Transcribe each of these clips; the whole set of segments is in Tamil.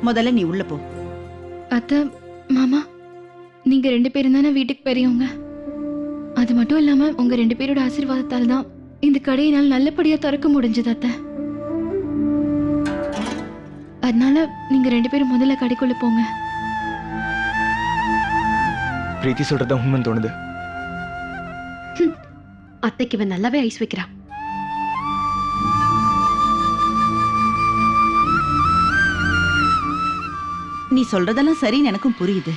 முதல்ல நீ உள்ள போ. அத்தை, மாமா, நீங்க 2 பேரும் தானே வீட்டுக்கு பெரியவங்க. அது மட்டும் இல்லாம உங்க 2 பேரோட ஆசீர்வாதத்தால் தான் இந்த கடையை என்னால் நல்லபடியா திறக்க முடிஞ்சது அத்தை. அதனால நீங்க 2 பேரும் முதல்ல கடைக்குள்ள போங்க. பிரீத்தி சொல்றதா உண்மைன்னு தோணுது. அத்தைக்கு இவன் நல்லாவே ஐஸ் வைக்கிறான். நீ சொல்றதெல்லாம் சரின்னு எனக்கும் புரியுது.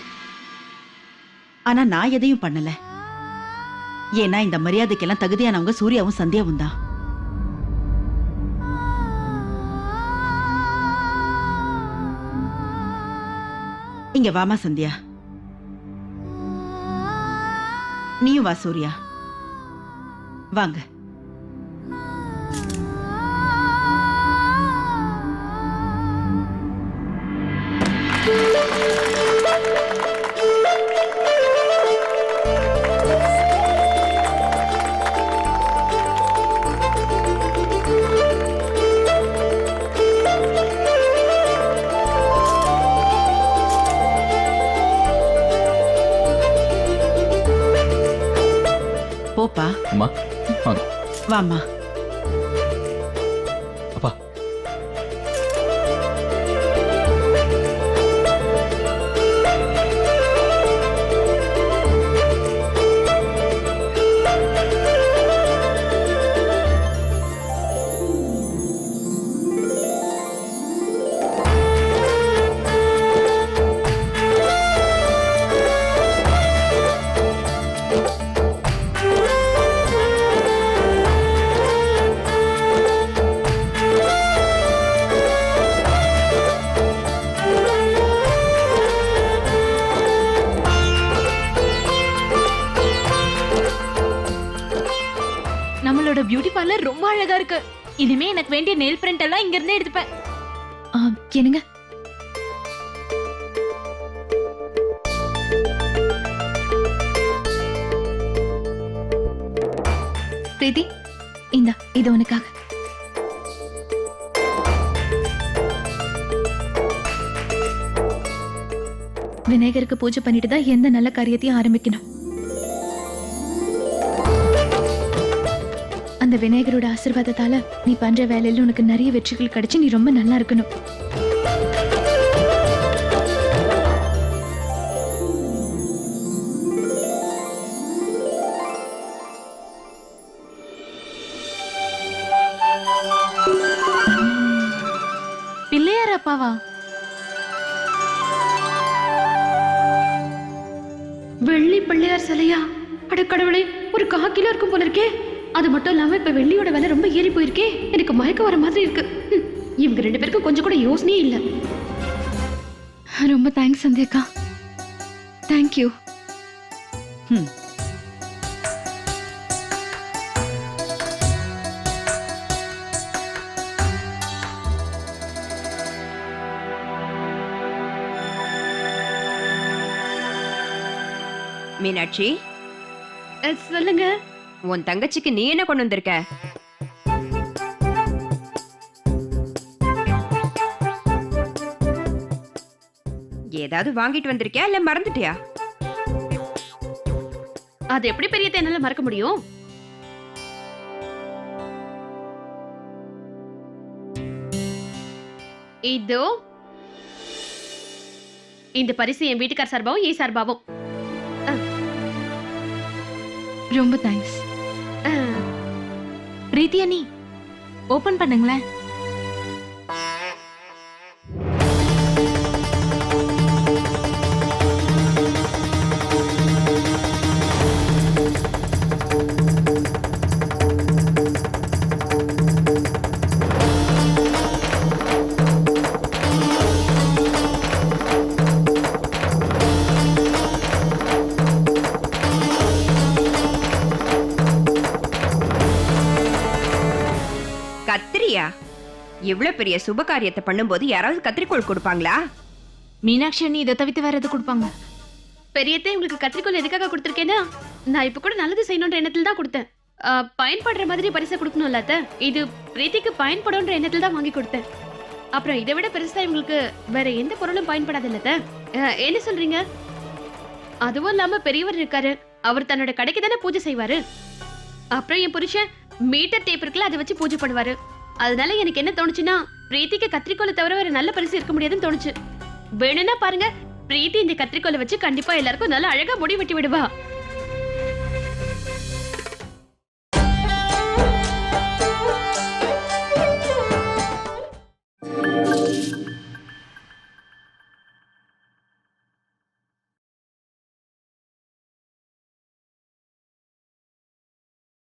ஆனா நான் எதையும் பண்ணல. ஏன்னா இந்த மரியாதைக்கெல்லாம் தகுதியானவங்க சூர்யாவும் சந்தியாவும் தான். இங்க வாமா சந்தியா. நீயும் வா சூர்யா. வாங்க. போப்பா. அம்மா வாங்க. வாமா. அப்பா. நம்மளோட பியூட்டி பார்லர் ரொம்ப அழகா இருக்கு. இனிமே எனக்கு வேண்டிய நெயில் பிரிண்ட் எல்லாம் இங்க இருந்தே எடுத்துப்பேன். என்னங்க? பிரீத்தி, இந்தா இது உனக்காக. விநாயகருக்கு பூஜை பண்ணிட்டு தான் எந்த நல்ல காரியத்தையும் ஆரம்பிக்கணும். அந்த விநாயகரோட ஆசீர்வாதத்தால நீ பண்ற வேலையில உனக்கு நிறைய வெற்றிகள் கிடைச்சு நீ ரொம்ப நல்லா இருக்கணும். பிள்ளையார் அப்பாவா? வெள்ளி பிள்ளையார் சிலையா? அட கடவுளே, ஒரு 1/4 கிலோ இருக்கும் போல இருக்கே. அது மட்டும் இல்லாம இப்ப வெள்ளியோட விலை ரொம்ப ஏறி போயிருக்கே. எனக்கு மயக்கம் வர மாதிரி இருக்கு. இவங்க 2 பேருக்கும் கொஞ்சம் கூட யோசனையே இல்ல. ரொம்ப தேங்க்ஸ் சந்தியாக்கா. தேங்க்யூ. மீனாட்சி, சொல்லுங்க. உன் தங்கச்சிக்கு நீ என்ன கொண்டு வந்திருக்க? ஏதாவது வாங்கிட்டு வந்திருக்கியா இல்ல மறந்துட்டியா? அது எப்படி பெரியத்தை என்னால மறக்க முடியும்? இதோ இந்த பரிசு என் வீட்டுக்கார் சார்பாவும் ஏ சார்பாவும். ரொம்ப தேங்க்ஸ். பிரீத்தி அண்ணி, ஓபன் பண்ணுங்களேன். கத்திரியா? இவ்வளவு பெரிய சுப காரியத்தை பண்ணும்போது யாராவது கத்திரிக்கோள் கொடுப்பாங்களா? மீனாட்சி அண்ணி இதை தவிர்த்து வேற எது கொடுப்பாங்க? பெரியத்தை உங்களுக்கு கத்திரிக்கோள் எதுக்காக கொடுத்திருக்கேன்னா, நான் இப்ப கூட நல்லது செய்யணும்ன்ற எண்ணத்துல தான் கொடுத்தேன். பயன்படுற மாதிரி பரிசை கொடுக்கணும்ல அத்தை. இது பிரீத்திக்கு பயன்படும்ன்ற எண்ணத்துல தான் வாங்கி கொடுத்தேன். அப்புறம் இதை விட பெருசா இவங்களுக்கு வேற எந்த பொருளும் பயன்படாது இல்ல. என்ன சொல்றீங்க? அதுவும் இல்லாம பெரியவர் இருக்காரு, அவர் தன்னோட கடைக்கு தானே பூஜை செய்வாரு. அப்புறம் என் புருஷன் மீட்டர் டேப் இருக்குல்ல, அதை வச்சு பூஜை பண்ணுவாரு. அதனால எனக்கு என்ன தோணுச்சுன்னா, பிரீத்திக்கு கத்திரிக்கோலை தவிர வேற நல்ல பரிசு இருக்க முடியாதுன்னு தோணுச்சு. வேணும்னா பாருங்க, பிரீத்தி இந்த கத்திரிக்கோலை வச்சு கண்டிப்பா எல்லாருக்கும் நல்லா அழகா முடி வெட்டி விடுவா.